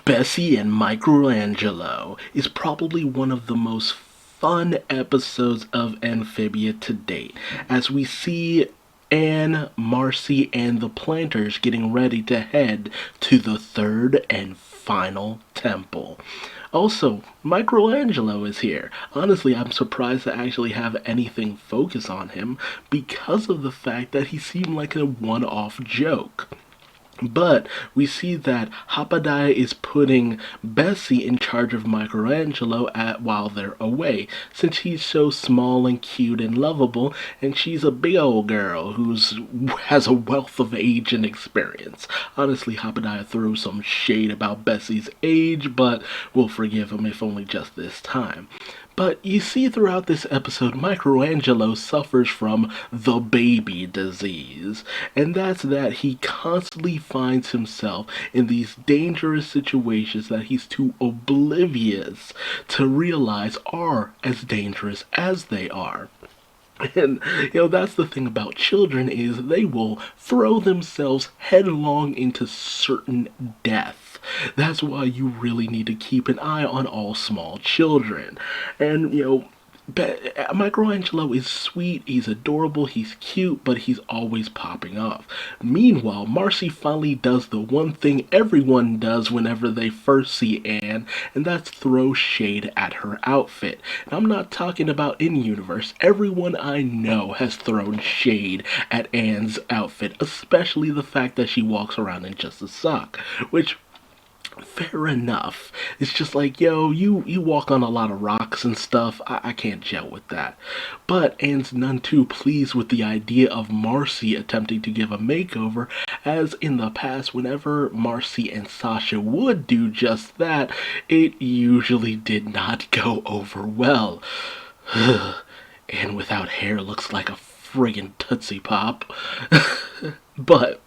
Bessie and MicroAngelo is probably one of the most fun episodes of Amphibia to date, as we see Anne, Marcy, and the planters getting ready to head to the third and final temple. Also, MicroAngelo is here. Honestly, I'm surprised to actually have anything focus on him because of the fact that he seemed like a one-off joke. But we see that Hapadai is putting Bessie in charge of MicroAngelo while they're away, since he's so small and cute and lovable, and she's a big old girl who's has a wealth of age and experience. Honestly, Hapadai throws some shade about Bessie's age, but we'll forgive him if only just this time. But you see throughout this episode, MicroAngelo suffers from the baby disease. And that's that he constantly finds himself in these dangerous situations that he's too oblivious to realize are as dangerous as they are. And, that's the thing about children is they will throw themselves headlong into certain death. That's why you really need to keep an eye on all small children. And, MicroAngelo is sweet, he's adorable, he's cute, but he's always popping off. Meanwhile, Marcy finally does the one thing everyone does whenever they first see Anne, and that's throw shade at her outfit. And I'm not talking about in-universe. Everyone I know has thrown shade at Anne's outfit, especially the fact that she walks around in just a sock, which fair enough. It's just like, you walk on a lot of rocks and stuff. I can't gel with that. But Anne's none too pleased with the idea of Marcy attempting to give a makeover, as in the past, whenever Marcy and Sasha would do just that, it usually did not go over well. Anne without hair looks like a friggin' Tootsie Pop. But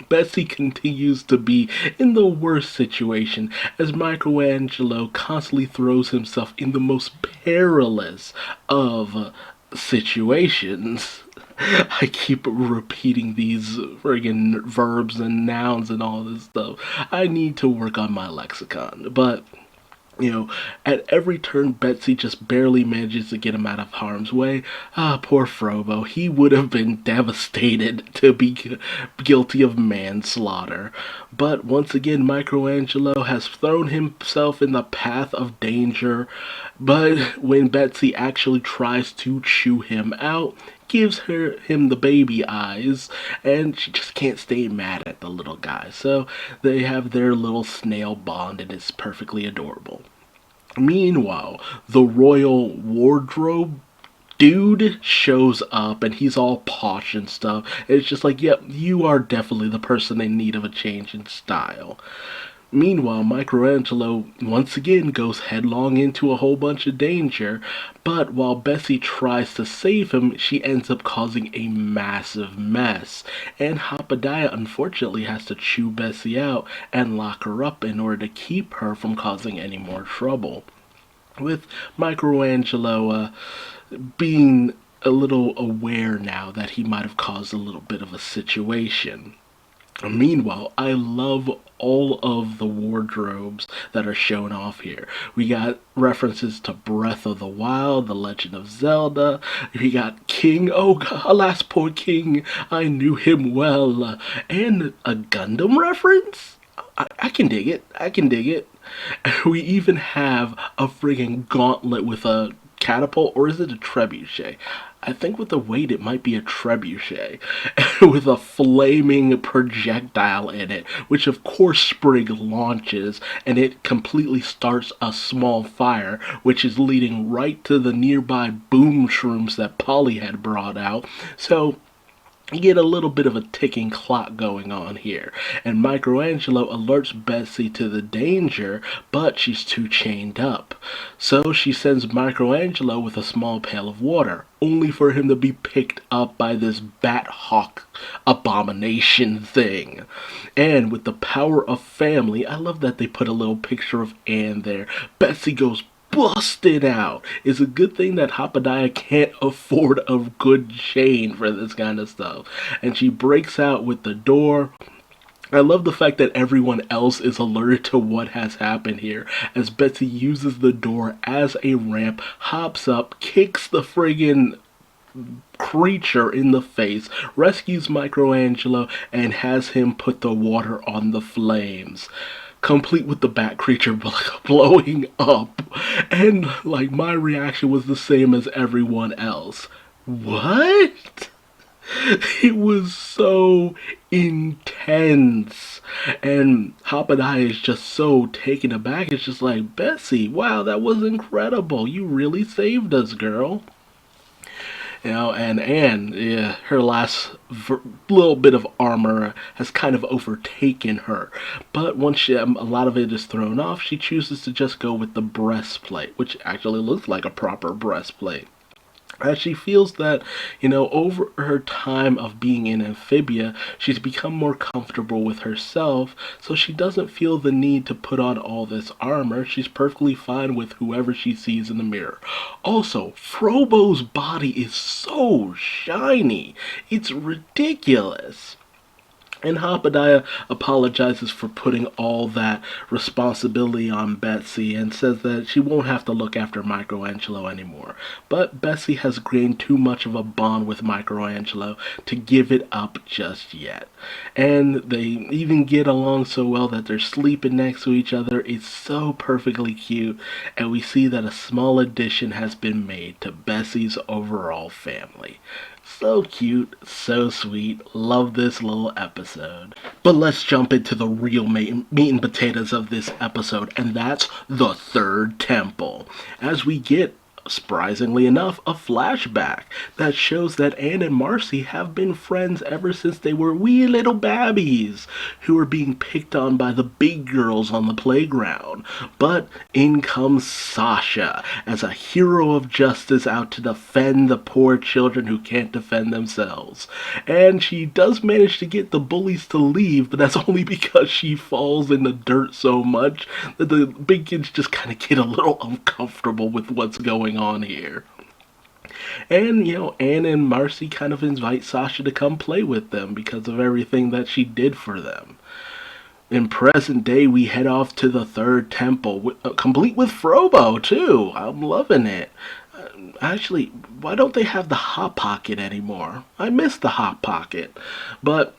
Bessie continues to be in the worst situation as MicroAngelo constantly throws himself in the most perilous of situations. I keep repeating these friggin' verbs and nouns and all this stuff. I need to work on my lexicon, but at every turn, Betsy just barely manages to get him out of harm's way. Poor Frobo. He would have been devastated to be guilty of manslaughter. But once again, MicroAngelo has thrown himself in the path of danger. But when Betsy actually tries to chew him out, gives him the baby eyes, and she just can't stay mad at the little guy. So they have their little snail bond, and it's perfectly adorable. Meanwhile, the royal wardrobe dude shows up, and he's all posh and stuff. It's just like, yep, you are definitely the person in need of a change in style. Meanwhile, MicroAngelo once again goes headlong into a whole bunch of danger, but while Bessie tries to save him, she ends up causing a massive mess, and Hapadaya unfortunately has to chew Bessie out and lock her up in order to keep her from causing any more trouble. With MicroAngelo being a little aware now that he might have caused a little bit of a situation. Meanwhile, I love all of the wardrobes that are shown off here. We got references to Breath of the Wild, The Legend of Zelda. We got King, oh God, alas poor King, I knew him well. And a Gundam reference? I can dig it. I can dig it. We even have a friggin' gauntlet with a catapult, or is it a trebuchet? I think with the weight it might be a trebuchet, with a flaming projectile in it, which of course Sprig launches, and it completely starts a small fire, which is leading right to the nearby boom shrooms that Polly had brought out. So you get a little bit of a ticking clock going on here, and MicroAngelo alerts Bessie to the danger, but she's too chained up. So she sends MicroAngelo with a small pail of water, only for him to be picked up by this bat hawk abomination thing. And with the power of family, I love that they put a little picture of Anne there. Bessie goes busted out. It's a good thing that Hapadaya can't afford a good chain for this kind of stuff. And she breaks out with the door, I love the fact that everyone else is alerted to what has happened here as Betsy uses the door as a ramp, hops up, kicks the friggin' creature in the face, rescues MicroAngelo, and has him put the water on the flames. Complete with the bat creature blowing up. And, like, my reaction was the same as everyone else. What? It was so intense. And Hoppediah is just so taken aback. It's just like, Bessie, wow, that was incredible. You really saved us, girl. And Anne, yeah, her last little bit of armor has kind of overtaken her. But once a lot of it is thrown off, she chooses to just go with the breastplate, which actually looks like a proper breastplate. As she feels that, over her time of being in Amphibia, she's become more comfortable with herself, so she doesn't feel the need to put on all this armor. She's perfectly fine with whoever she sees in the mirror. Also, Frobo's body is so shiny. It's ridiculous. And Hoppediah apologizes for putting all that responsibility on Betsy and says that she won't have to look after MicroAngelo anymore. But Betsy has gained too much of a bond with MicroAngelo to give it up just yet. And they even get along so well that they're sleeping next to each other. It's so perfectly cute. And we see that a small addition has been made to Betsy's overall family. So cute, so sweet, love this little episode. But let's jump into the real meat and potatoes of this episode, and that's the third temple. As we get, surprisingly enough, a flashback that shows that Anne and Marcy have been friends ever since they were wee little babbies who were being picked on by the big girls on the playground. But in comes Sasha as a hero of justice out to defend the poor children who can't defend themselves. And she does manage to get the bullies to leave, but that's only because she falls in the dirt so much that the big kids just kind of get a little uncomfortable with what's going on here. And, Anne and Marcy kind of invite Sasha to come play with them because of everything that she did for them. In present day, we head off to the third temple, complete with Frobo, too. I'm loving it. Actually, why don't they have the Hot Pocket anymore? I miss the Hot Pocket. But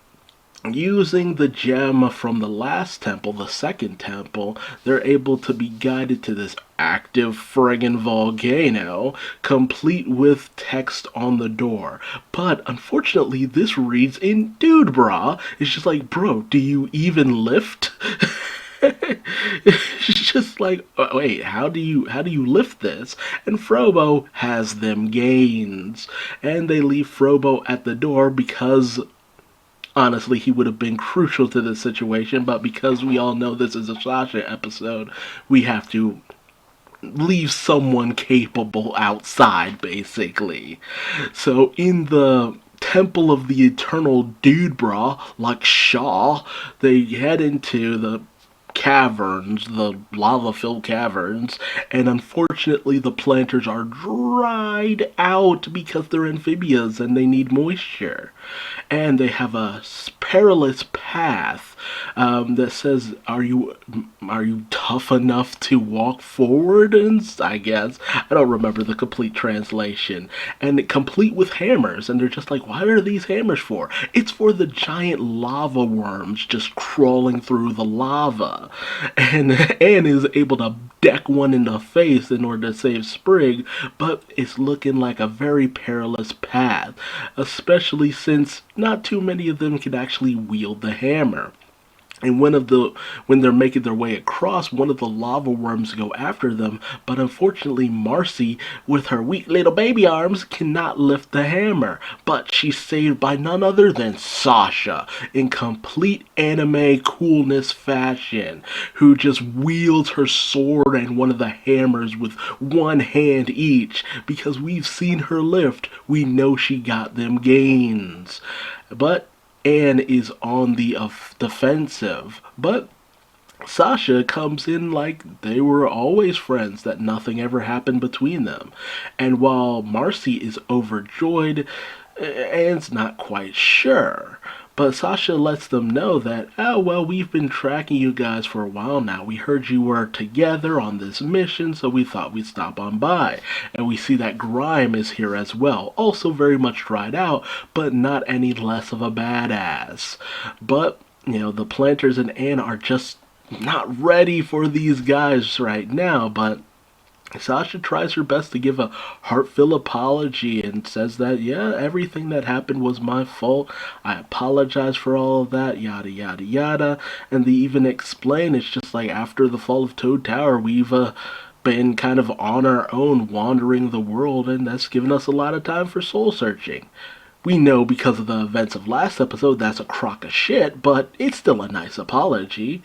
using the gem from the last temple, the second temple, they're able to be guided to this active friggin' volcano, complete with text on the door. But unfortunately, this reads in dude bra. It's just like, bro, do you even lift? It's just like, wait, how do you lift this? And Frobo has them gains. And they leave Frobo at the door because honestly, he would have been crucial to this situation, but because we all know this is a Sasha episode, we have to leave someone capable outside, basically. So in the Temple of the Eternal Dude Bra, like Shaw, they head into the caverns, the lava-filled caverns, and unfortunately the planters are dried out because they're amphibians and they need moisture. And they have a perilous path that says, are you tough enough to walk forward? And I guess I don't remember the complete translation. And complete with hammers, and they're just like, why are these hammers for? It's for the giant lava worms just crawling through the lava. And Anne is able to deck one in the face in order to save Sprig, but it's looking like a very perilous path, especially since not too many of them can actually wield the hammer. And when they're making their way across, one of the lava worms go after them, but unfortunately Marcy, with her weak little baby arms, cannot lift the hammer. But she's saved by none other than Sasha, in complete anime coolness fashion, who just wields her sword and one of the hammers with one hand each. Because we've seen her lift, we know she got them gains. But Anne is on the defensive, but Sasha comes in like they were always friends, that nothing ever happened between them. And while Marcy is overjoyed, Anne's not quite sure. But Sasha lets them know that, oh, well, we've been tracking you guys for a while now. We heard you were together on this mission, so we thought we'd stop on by. And we see that Grime is here as well, also very much dried out, but not any less of a badass. But, the planters and Anne are just not ready for these guys right now, but Sasha tries her best to give a heartfelt apology and says that, yeah, everything that happened was my fault. I apologize for all of that, yada, yada, yada. And they even explain it's just like after the fall of Toad Tower, we've been kind of on our own, wandering the world, and that's given us a lot of time for soul searching. We know because of the events of last episode that's a crock of shit, but it's still a nice apology.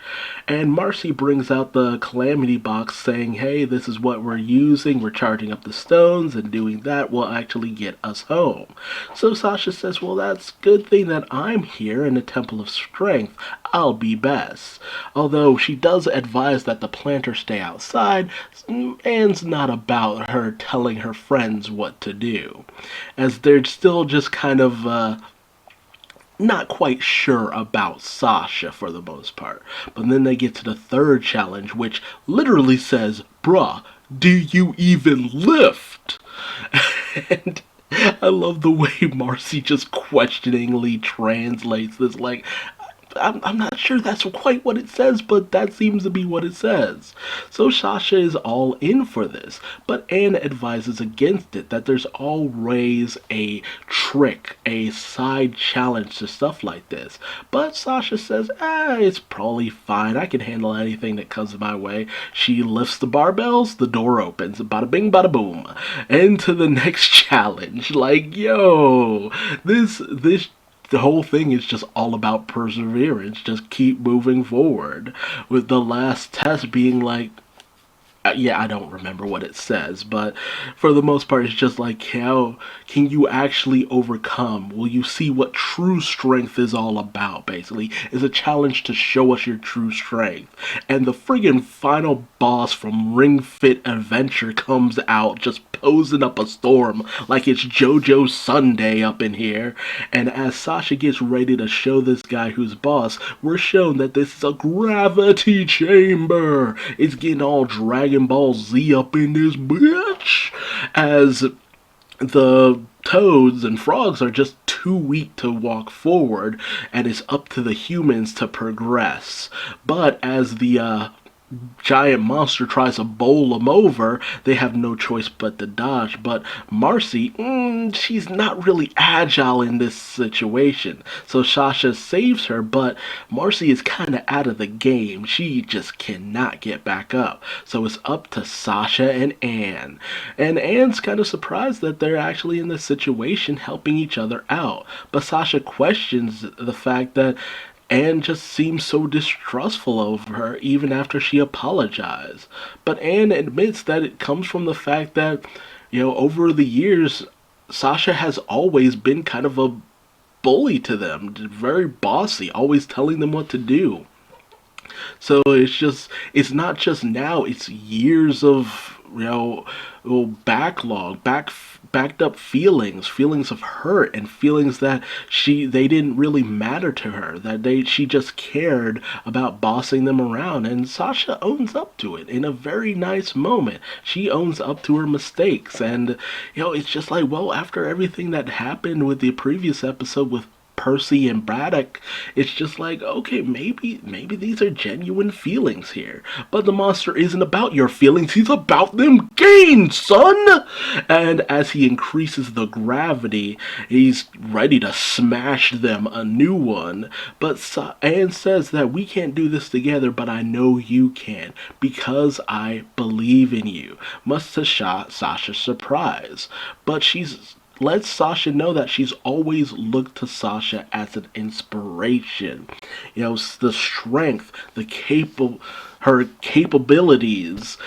And Marcy brings out the calamity box saying, hey, this is what we're using, we're charging up the stones, and doing that will actually get us home. So Sasha says, well, that's a good thing that I'm here in the Temple of Strength. I'll be best. Although she does advise that the planters stay outside, Anne's not about her telling her friends what to do, as they're still just kind of not quite sure about Sasha for the most part. But then they get to the third challenge, which literally says, bruh, do you even lift? And I love the way Marcy just questioningly translates this, like, I'm not sure that's quite what it says, but that seems to be what it says. So Sasha is all in for this, but Anne advises against it, that there's always a trick, a side challenge to stuff like this. But Sasha says, it's probably fine, I can handle anything that comes my way. She lifts the barbells, the door opens, bada bing bada boom. Into the next challenge. Like, yo, this the whole thing is just all about perseverance. Just keep moving forward. With the last test being like, yeah, I don't remember what it says, but for the most part, it's just like, how can you actually overcome? Will you see what true strength is all about, basically? It's a challenge to show us your true strength. And the friggin' final boss from Ring Fit Adventure comes out just posing up a storm like it's JoJo Sunday up in here. And as Sasha gets ready to show this guy who's boss, we're shown that this is a gravity chamber. It's getting all Dragon Ball Z up in this bitch, as the toads and frogs are just too weak to walk forward, and it's up to the humans to progress. But as the giant monster tries to bowl them over, they have no choice but to dodge. But Marcy, she's not really agile in this situation. So Sasha saves her, but Marcy is kind of out of the game. She just cannot get back up. So it's up to Sasha and Anne. And Anne's kind of surprised that they're actually in this situation helping each other out. But Sasha questions the fact that Anne just seems so distrustful of her even after she apologized. But Anne admits that it comes from the fact that, over the years, Sasha has always been kind of a bully to them, very bossy, always telling them what to do. So it's not just now, it's years of, backed up feelings of hurt, and feelings that they didn't really matter to her, that she just cared about bossing them around. And Sasha owns up to it in a very nice moment. She owns up to her mistakes, and it's just like, well, after everything that happened with the previous episode with Percy and Braddock, it's just like, okay, maybe these are genuine feelings here. But the monster isn't about your feelings, he's about them gain, son! And as he increases the gravity, he's ready to smash them a new one. But Anne says that we can't do this together, but I know you can, because I believe in you. Much to Sasha's surprise. But she's lets Sasha know that she's always looked to Sasha as an inspiration. The strength, the her capabilities.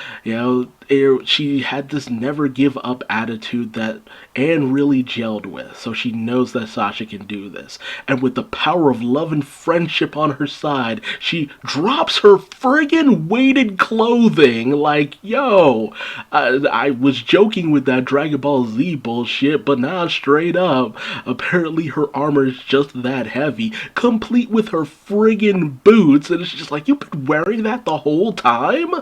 She had this never give up attitude that Anne really gelled with, so she knows that Sasha can do this. And with the power of love and friendship on her side, she drops her friggin' weighted clothing. Like, yo, I was joking with that Dragon Ball Z bullshit, but now straight up, apparently her armor is just that heavy, complete with her friggin' boots, and it's just like, you've been wearing that the whole time?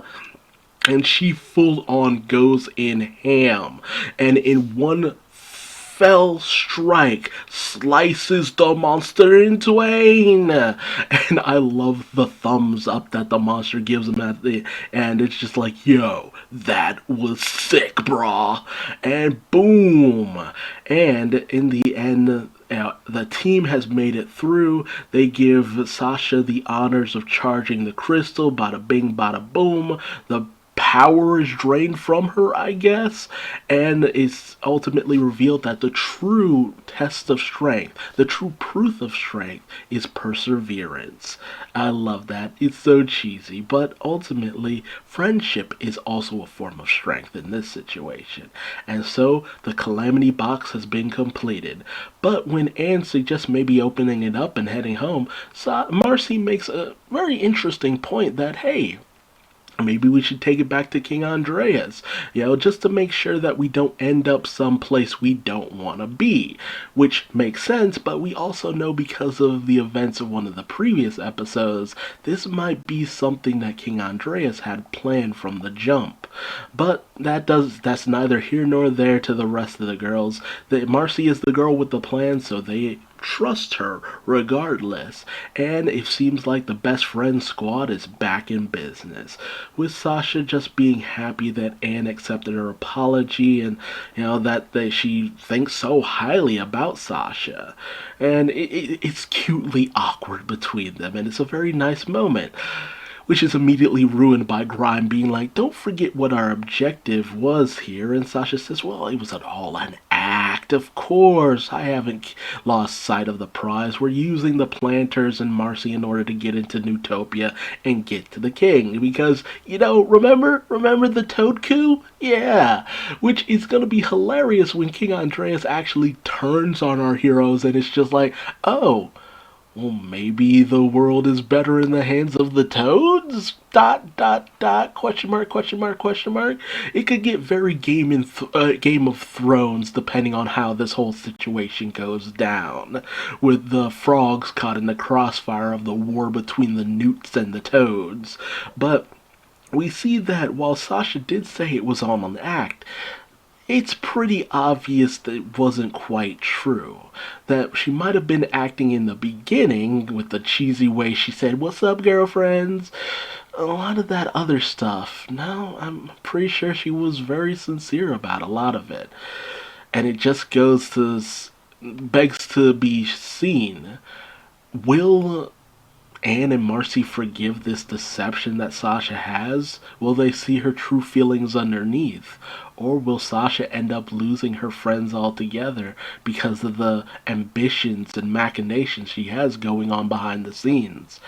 And she full on goes in ham, and in one fell strike slices the monster in twain. And I love the thumbs up that the monster gives him at the end. It's just like, yo, that was sick, brah. And boom. And in the end, the team has made it through. They give Sasha the honors of charging the crystal. Bada bing, bada boom. The power is drained from her, I guess, and it's ultimately revealed that the true test of strength, the true proof of strength, is perseverance. I love that. It's so cheesy, but ultimately, friendship is also a form of strength in this situation. And so, the Calamity Box has been completed. But when Anne suggests maybe opening it up and heading home, Marcy makes a very interesting point that, hey, maybe we should take it back to King Andreas, just to make sure that we don't end up someplace we don't want to be. Which makes sense, but we also know because of the events of one of the previous episodes, this might be something that King Andreas had planned from the jump. But that's neither here nor there to the rest of the girls. Marcy is the girl with the plan, so they trust her regardless, and it seems like the best friend squad is back in business, with Sasha just being happy that Anne accepted her apology, and that she thinks so highly about Sasha, and it's cutely awkward between them, and it's a very nice moment, which is immediately ruined by Grime being like, don't forget what our objective was here. And Sasha says, well, it was all an act. Of course, I haven't lost sight of the prize. We're using the planters and Marcy in order to get into Newtopia and get to the king. Because, remember the Toad coup? Yeah. Which is going to be hilarious when King Andreas actually turns on our heroes and it's just like, oh, well, maybe the world is better in the hands of the toads? ... Question mark, question mark, question mark. It could get very Game of Thrones depending on how this whole situation goes down, with the frogs caught in the crossfire of the war between the newts and the toads. But we see that while Sasha did say it was all an act, it's pretty obvious that it wasn't quite true. That she might have been acting in the beginning with the cheesy way she said, "What's up, girlfriends?" A lot of that other stuff, no, I'm pretty sure she was very sincere about a lot of it. And it just begs to be seen. Will Anne and Marcy forgive this deception that Sasha has? Will they see her true feelings underneath? Or will Sasha end up losing her friends altogether because of the ambitions and machinations she has going on behind the scenes?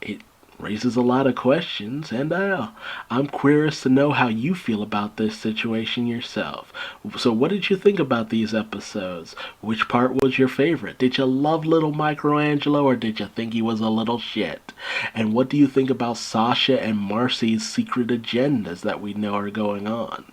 It raises a lot of questions, and I'm curious to know how you feel about this situation yourself. So what did you think about these episodes? Which part was your favorite? Did you love little MicroAngelo, or did you think he was a little shit? And what do you think about Sasha and Marcy's secret agendas that we know are going on?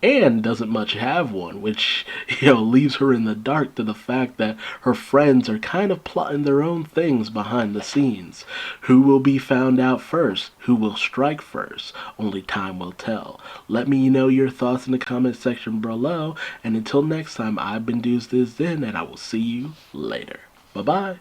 Anne doesn't much have one, which, leaves her in the dark to the fact that her friends are kind of plotting their own things behind the scenes. Who will be found out first? Who will strike first? Only time will tell. Let me know your thoughts in the comment section below, and until next time, I've been Duuz-Diz-Din, and I will see you later. Bye-bye.